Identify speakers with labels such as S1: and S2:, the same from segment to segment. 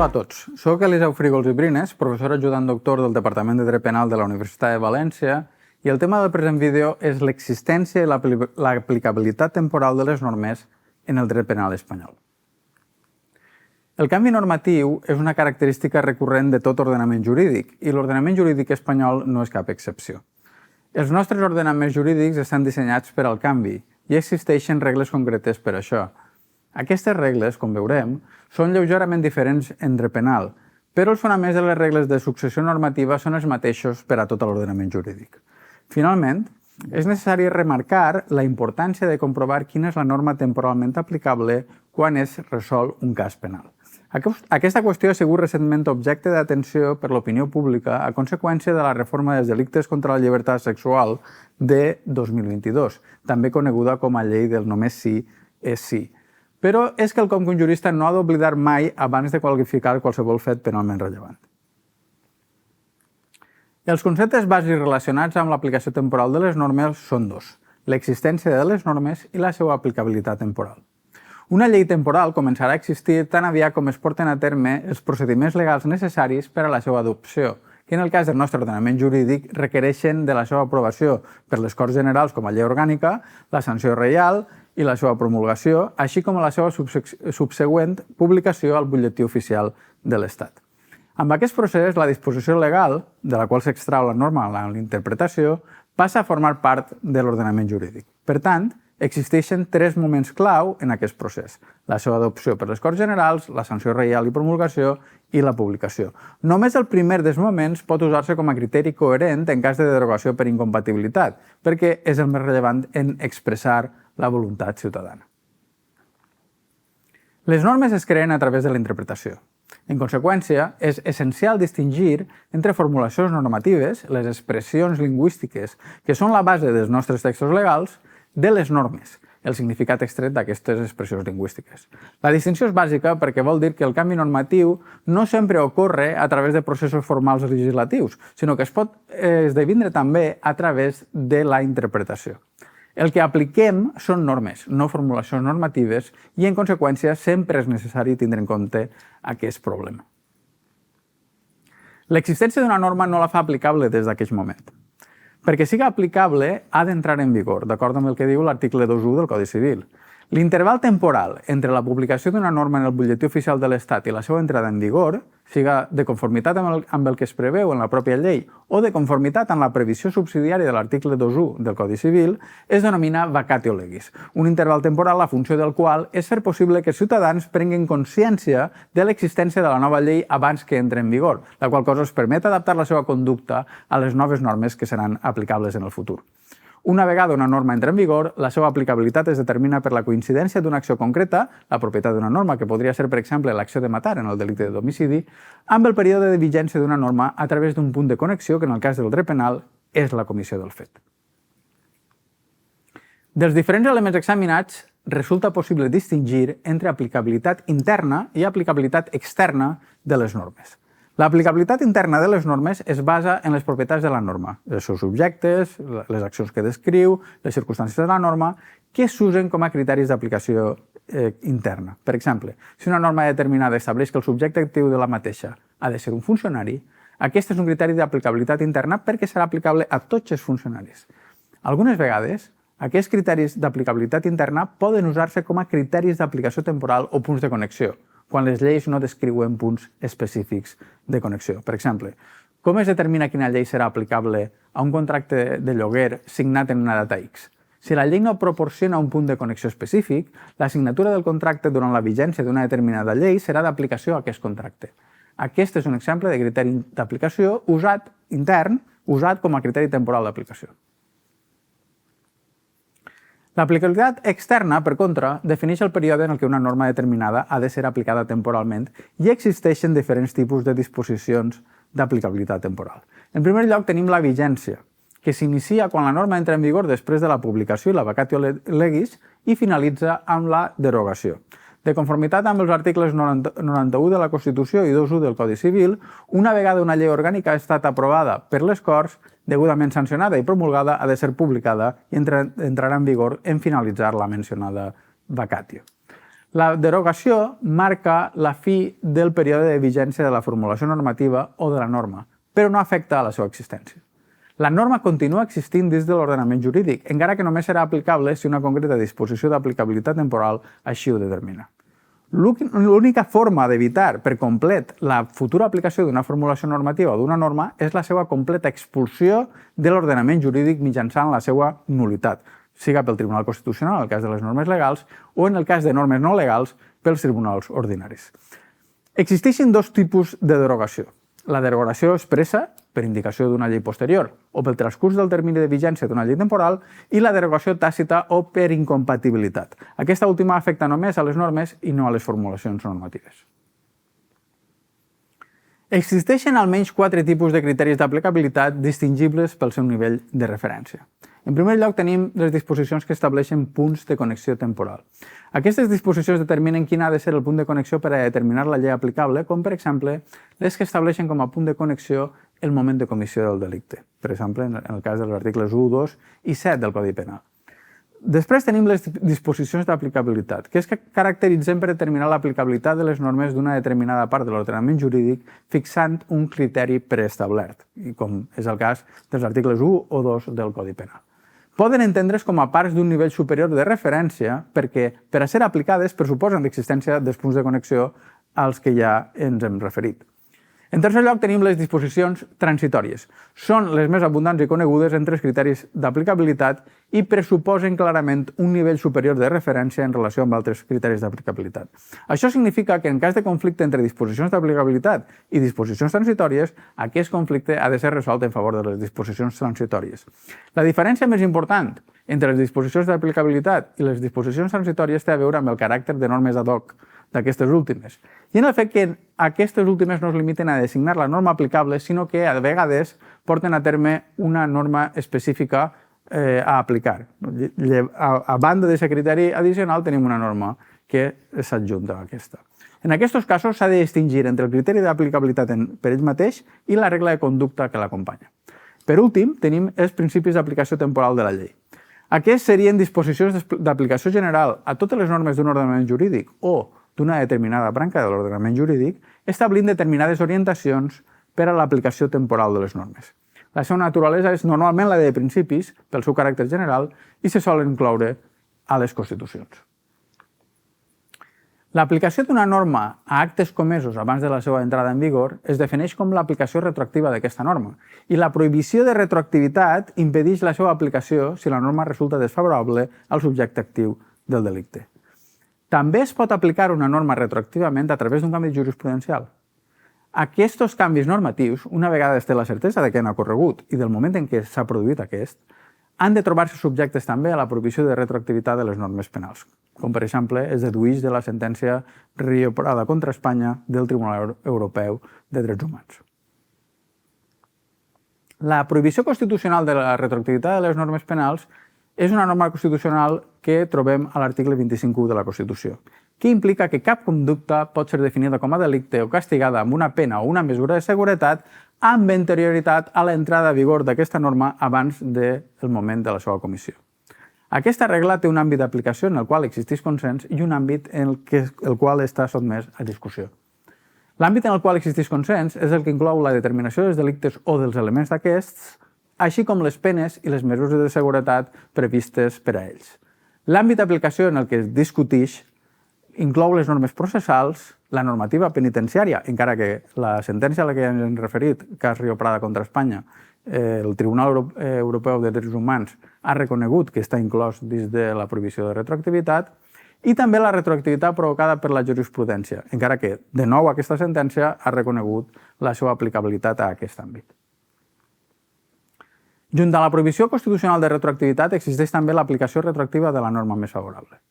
S1: Hola a tots, soc Eliseu Frígols i Brines, professor ajudant doctor del Departament de Dret Penal de la Universitat de València, i el tema del present vídeo és l'existència i l'aplicabilitat temporal de les normes en el dret penal espanyol. El canvi normatiu és una característica recurrent de tot ordenament jurídic, i l'ordenament jurídic espanyol no és cap excepció. Els nostres ordenaments jurídics estan dissenyats per al canvi i existeixen regles concretes per això. Aquestes regles, com veurem, són lleugerament diferents en dret penal, però els fonaments de les regles de successió normativa són els mateixos per a tot l'ordenament jurídic. Finalment, és necessari remarcar la importància de comprovar quina és la norma temporalment aplicable quan es resol un cas penal. Aquesta qüestió ha sigut recentment objecte d'atenció per l'opinió pública a conseqüència de la reforma dels delictes contra la llibertat sexual de 2022, també coneguda com a llei del només sí és sí. Però és quelcom que un jurista no ha d'oblidar mai abans de qualificar qualsevol fet penalment rellevant. Els conceptes bàsics relacionats amb l'aplicació temporal de les normes són dos: l'existència de les normes i la seva aplicabilitat temporal. Una llei temporal començarà a existir tan aviat com es porten a terme els procediments legals necessaris per a la seva adopció, que en el cas del nostre ordenament jurídic requereixen de la seva aprovació per les Corts Generals com a llei orgànica, la sanció reial i la seva promulgació, així com la seva subsegüent publicació al butlletí oficial de l'Estat. Amb aquest procés, la disposició legal, de la qual s'extrau la norma a la interpretació, passa a formar part de l'ordenament jurídic. Per tant, existeixen tres moments clau en aquest procés: la seva adopció per les Corts Generals, la sanció reial i promulgació i la publicació. Només el primer dels moments pot usar-se com a criteri coherent en cas de derogació per incompatibilitat, perquè és el més rellevant en expressar la voluntat ciutadana. Les normes es creen a través de la interpretació. En conseqüència, és essencial distingir entre formulacions normatives, les expressions lingüístiques que són la base dels nostres textos legals, de les normes, el significat extret d'aquestes expressions lingüístiques. La distinció és bàsica perquè vol dir que el canvi normatiu no sempre ocorre a través de processos formals legislatius, sinó que es pot esdevindre també a través de la interpretació. El que apliquem són normes, no formulacions normatives, i en conseqüència sempre és necessari tindre en compte aquest problema. L'existència d'una norma no la fa aplicable des d'aquest moment. Perquè siga aplicable, ha d'entrar en vigor, d'acord amb el que diu l'article 2.1 del Codi Civil. L'interval temporal entre la publicació d'una norma en el butlletí oficial de l'Estat i la seva entrada en vigor, siga de conformitat amb el que es preveu en la pròpia llei o de conformitat amb la previsió subsidiària de l'article 2.1 del Codi Civil, es denomina vacatio legis, un interval temporal la funció del qual és fer possible que els ciutadans prenguin consciència de l'existència de la nova llei abans que entre en vigor, la qual cosa els permet adaptar la seva conducta a les noves normes que seran aplicables en el futur. Una vegada una norma entra en vigor, la seva aplicabilitat es determina per la coincidència d'una acció concreta, la propietat d'una norma, que podria ser, per exemple, l'acció de matar en el delicte de domicidi, amb el període de vigència d'una norma a través d'un punt de connexió que, en el cas del dret penal, és la comissió del fet. Dels diferents elements examinats, resulta possible distingir entre aplicabilitat interna i aplicabilitat externa de les normes. L'aplicabilitat interna de les normes es basa en les propietats de la norma, els seus subjectes, les accions que descriu, les circumstàncies de la norma, que s'usen com a criteris d'aplicació interna. Per exemple, si una norma determinada estableix que el subjecte actiu de la mateixa ha de ser un funcionari, aquest és un criteri d'aplicabilitat interna perquè serà aplicable a tots els funcionaris. Algunes vegades, aquests criteris d'aplicabilitat interna poden usar-se com a criteris d'aplicació temporal o punts de connexió, quan les lleis no descriuen punts específics de connexió. Per exemple, com es determina quina llei serà aplicable a un contracte de lloguer signat en una data X? Si la llei no proporciona un punt de connexió específic, la signatura del contracte durant la vigència d'una determinada llei serà d'aplicació a aquest contracte. Aquest és un exemple de criteri d'aplicació intern usat com a criteri temporal d'aplicació. L'aplicabilitat externa, per contra, defineix el període en què una norma determinada ha de ser aplicada temporalment i existeixen diferents tipus de disposicions d'aplicabilitat temporal. En primer lloc, tenim la vigència, que s'inicia quan la norma entra en vigor després de la publicació i la vacatio legis i finalitza amb la derogació. De conformitat amb els articles 91 de la Constitució i 2.1 del Codi Civil, una vegada una llei orgànica ha estat aprovada per les Corts, degudament sancionada i promulgada, ha de ser publicada i entrarà en vigor en finalitzar la mencionada vacatio. La derogació marca la fi del període de vigència de la formulació normativa o de la norma, però no afecta a la seva existència. La norma continua existint dins de l'ordenament jurídic, encara que només serà aplicable si una concreta disposició d'aplicabilitat temporal així ho determina. L'única forma d'evitar per complet la futura aplicació d'una formulació normativa o d'una norma és la seva completa expulsió de l'ordenament jurídic mitjançant la seva nul·litat, siga pel Tribunal Constitucional en el cas de les normes legals o en el cas de normes no legals pels tribunals ordinaris. Existeixen dos tipus de derogació. La derogació expressa, per indicació d'una llei posterior o pel transcurs del termini de vigència d'una llei temporal, i la derogació tàcita o per incompatibilitat. Aquesta última afecta només a les normes i no a les formulacions normatives. Existeixen almenys 4 tipus de criteris d'aplicabilitat distingibles pel seu nivell de referència. En primer lloc, tenim les disposicions que estableixen punts de connexió temporal. Aquestes disposicions determinen quin ha de ser el punt de connexió per a determinar la llei aplicable, com per exemple les que estableixen com a punt de connexió el moment de comissió del delicte, per exemple en el cas dels articles 1, 2 i 7 del Codi Penal. Després tenim les disposicions d'aplicabilitat, que es caracteritzen per determinar l'aplicabilitat de les normes d'una determinada part de l'ordenament jurídic fixant un criteri preestablert, com és el cas dels articles 1 o 2 del Codi Penal. Poden entendre's com a parts d'un nivell superior de referència perquè, per a ser aplicades, pressuposen l'existència dels punts de connexió als que ja ens hem referit. En tercer lloc, tenim les disposicions transitòries. Són les més abundants i conegudes entre els criteris d'aplicabilitat i pressuposen clarament un nivell superior de referència en relació amb altres criteris d'aplicabilitat. Això significa que en cas de conflicte entre disposicions d'aplicabilitat i disposicions transitòries, aquest conflicte ha de ser resolt en favor de les disposicions transitòries. La diferència més important entre les disposicions d'aplicabilitat i les disposicions transitòries té a veure amb el caràcter de normes ad hoc d'aquestes últimes, i en el fet que aquestes últimes no es limiten a designar la norma aplicable, sinó que a vegades porten a terme una norma específica a aplicar. A banda d'aquest criteri addicional tenim una norma que s'adjunta a aquesta. En aquests casos s'ha de distingir entre el criteri d'aplicabilitat per ell mateix i la regla de conducta que l'acompanya. Per últim, tenim els principis d'aplicació temporal de la llei. Aquests serien disposicions d'aplicació general a totes les normes d'un ordenament jurídic o d'una determinada branca de l'ordenament jurídic, establint determinades orientacions per a l'aplicació temporal de les normes. La seva naturalesa és normalment la de principis, pel seu caràcter general, i se solen incloure a les Constitucions. L'aplicació d'una norma a actes comesos abans de la seva entrada en vigor es defineix com l'aplicació retroactiva d'aquesta norma, i la prohibició de retroactivitat impedeix la seva aplicació si la norma resulta desfavorable al subjecte actiu del delicte. També es pot aplicar una norma retroactivament a través d'un canvi jurisprudencial. Aquests canvis normatius, una vegada es té la certesa de que han ocorregut i del moment en què s'ha produït aquest, han de trobar-se subjectes també a la prohibició de retroactivitat de les normes penals, com per exemple es dedueix de la sentència Río Prada contra Espanya del Tribunal Europeu de Drets Humans. La prohibició constitucional de la retroactivitat de les normes penals és una norma constitucional que trobem a l'article 25.1 de la Constitució, que implica que cap conducta pot ser definida com a delicte o castigada amb una pena o una mesura de seguretat amb anterioritat a l'entrada a vigor d'aquesta norma abans del moment de la seva comissió. Aquesta regla té un àmbit d'aplicació en el qual existeix consens i un àmbit en el qual està sotmès a discussió. L'àmbit en el qual existeix consens és el que inclou la determinació dels delictes o dels elements d'aquests, així com les penes i les mesures de seguretat previstes per a ells. L'àmbit d'aplicació en el que es discuteix inclou les normes processals, la normativa penitenciària, encara que la sentència a la que ens hem referit, cas Río Prada contra Espanya, el Tribunal Europeu de Drets Humans ha reconegut que està inclòs dins de la prohibició de retroactivitat, i també la retroactivitat provocada per la jurisprudència, encara que, de nou, aquesta sentència ha reconegut la seva aplicabilitat a aquest àmbit. Junt a la prohibició constitucional de retroactivitat existeix també l'aplicació retroactiva de la norma més favorable.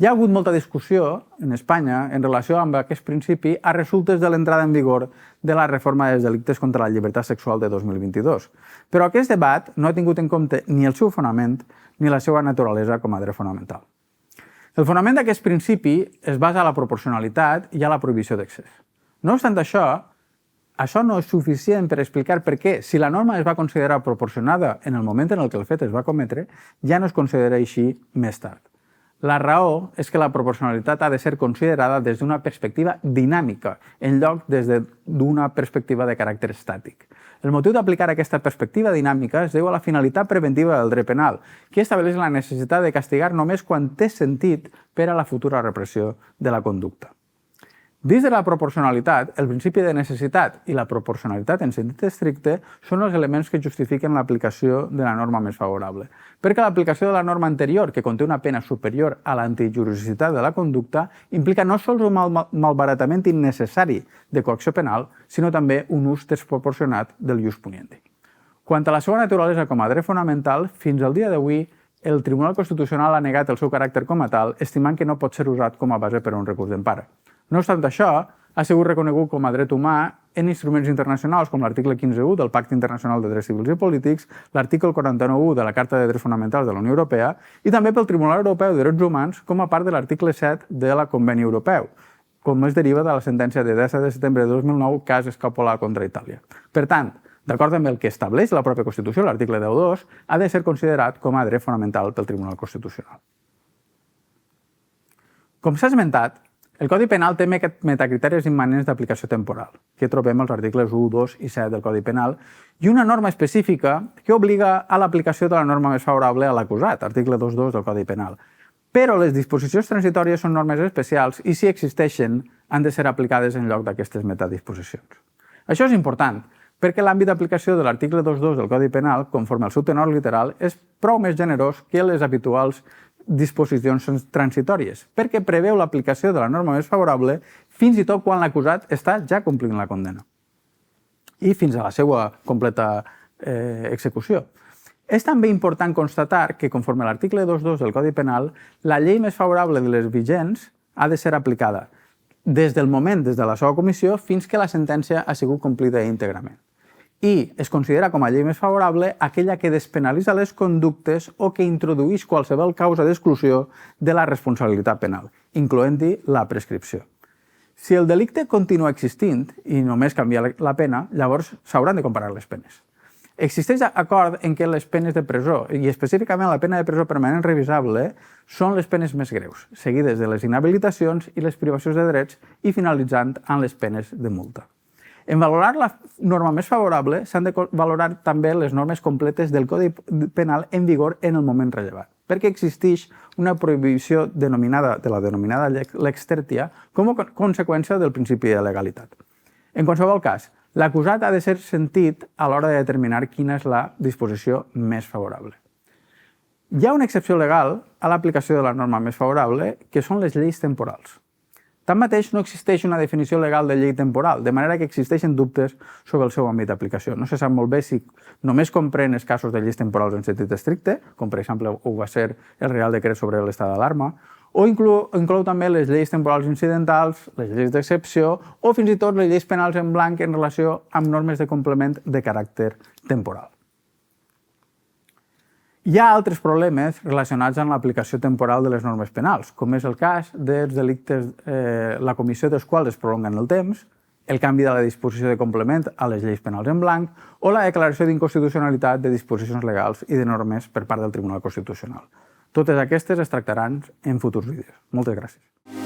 S1: Hi ha hagut molta discussió en Espanya en relació amb aquest principi a resultes de l'entrada en vigor de la reforma dels delictes contra la llibertat sexual de 2022, però aquest debat no ha tingut en compte ni el seu fonament ni la seva naturalesa com a dret fonamental. El fonament d'aquest principi es basa a la proporcionalitat i a la prohibició d'excés. No obstant això no és suficient per explicar per què, si la norma es va considerar proporcionada en el moment en què el fet es va cometre, ja no es considera així més tard. La raó és que la proporcionalitat ha de ser considerada des d'una perspectiva dinàmica, en lloc des d'una perspectiva de caràcter estàtic. El motiu d'aplicar aquesta perspectiva dinàmica es deu a la finalitat preventiva del dret penal, que estableix la necessitat de castigar només quan té sentit per a la futura repressió de la conducta. Dins de la proporcionalitat, el principi de necessitat i la proporcionalitat en sentit estricte són els elements que justifiquen l'aplicació de la norma més favorable, perquè l'aplicació de la norma anterior, que conté una pena superior a l'antijuriositat de la conducta, implica no sols un malbaratament innecessari de coacció penal, sinó també un ús desproporcionat del ius puniendi. Quant a la seva naturalesa com a dret fonamental, fins al dia d'avui, el Tribunal Constitucional ha negat el seu caràcter com a tal, estimant que no pot ser usat com a base per a un recurs d'empara. No obstant això, ha sigut reconegut com a dret humà en instruments internacionals com l'article 15.1 del Pacte Internacional de Drets Civils i Polítics, l'article 49.1 de la Carta de Drets Fonamentals de la Unió Europea i també pel Tribunal Europeu de Drets Humans com a part de l'article 7 de la Conveni Europeu, com es deriva de la sentència de 10 de setembre de 2009, cas Escapola contra Itàlia. Per tant, d'acord amb el que estableix la pròpia Constitució, l'article 10.2, ha de ser considerat com a dret fonamental pel Tribunal Constitucional. Com s'ha esmentat, el Codi Penal té metacriteris immanents d'aplicació temporal, que trobem als articles 1, 2 i 7 del Codi Penal, i una norma específica que obliga a l'aplicació de la norma més favorable a l'acusat, article 2.2 del Codi Penal. Però les disposicions transitòries són normes especials i, si existeixen, han de ser aplicades en lloc d'aquestes metadisposicions. Això és important, perquè l'àmbit d'aplicació de l'article 2.2 del Codi Penal, conforme al seu tenor literal, és prou més generós que les habituals disposicions transitòries, perquè preveu l'aplicació de la norma més favorable fins i tot quan l'acusat està ja complint la condena i fins a la seva completa execució. És també important constatar que, conforme a l'article 2.2 del Codi Penal, la llei més favorable de les vigents ha de ser aplicada des del moment, des de la seva comissió, fins que la sentència ha sigut complida íntegrament. I es considera com a llei més favorable aquella que despenalitza les conductes o que introdueix qualsevol causa d'exclusió de la responsabilitat penal, incloent-hi la prescripció. Si el delicte continua existint i només canvia la pena, llavors s'hauran de comparar les penes. Existeix acord en què les penes de presó, i específicament la pena de presó permanent revisable, són les penes més greus, seguides de les inhabilitacions i les privacions de drets i finalitzant amb les penes de multa. En valorar la norma més favorable, s'han de valorar també les normes completes del Codi Penal en vigor en el moment rellevant, perquè existeix una prohibició de la denominada lex tertia com a conseqüència del principi de legalitat. En qualsevol cas, l'acusat ha de ser sentit a l'hora de determinar quina és la disposició més favorable. Hi ha una excepció legal a l'aplicació de la norma més favorable, que són les lleis temporals. Tanmateix, no existeix una definició legal de llei temporal, de manera que existeixen dubtes sobre el seu àmbit d'aplicació. No se sap molt bé si només comprèn els casos de lleis temporals en sentit estricte, com per exemple ho va ser el Reial Decret sobre l'estat d'alarma, o inclou també les lleis temporals incidentals, les lleis d'excepció o fins i tot les lleis penals en blanc en relació amb normes de complement de caràcter temporal. Hi ha altres problemes relacionats amb l'aplicació temporal de les normes penals, com és el cas dels delictes, la comissió dels quals es prolonguen el temps, el canvi de la disposició de complement a les lleis penals en blanc o la declaració d'inconstitucionalitat de disposicions legals i de normes per part del Tribunal Constitucional. Totes aquestes es tractaran en futurs vídeos. Moltes gràcies.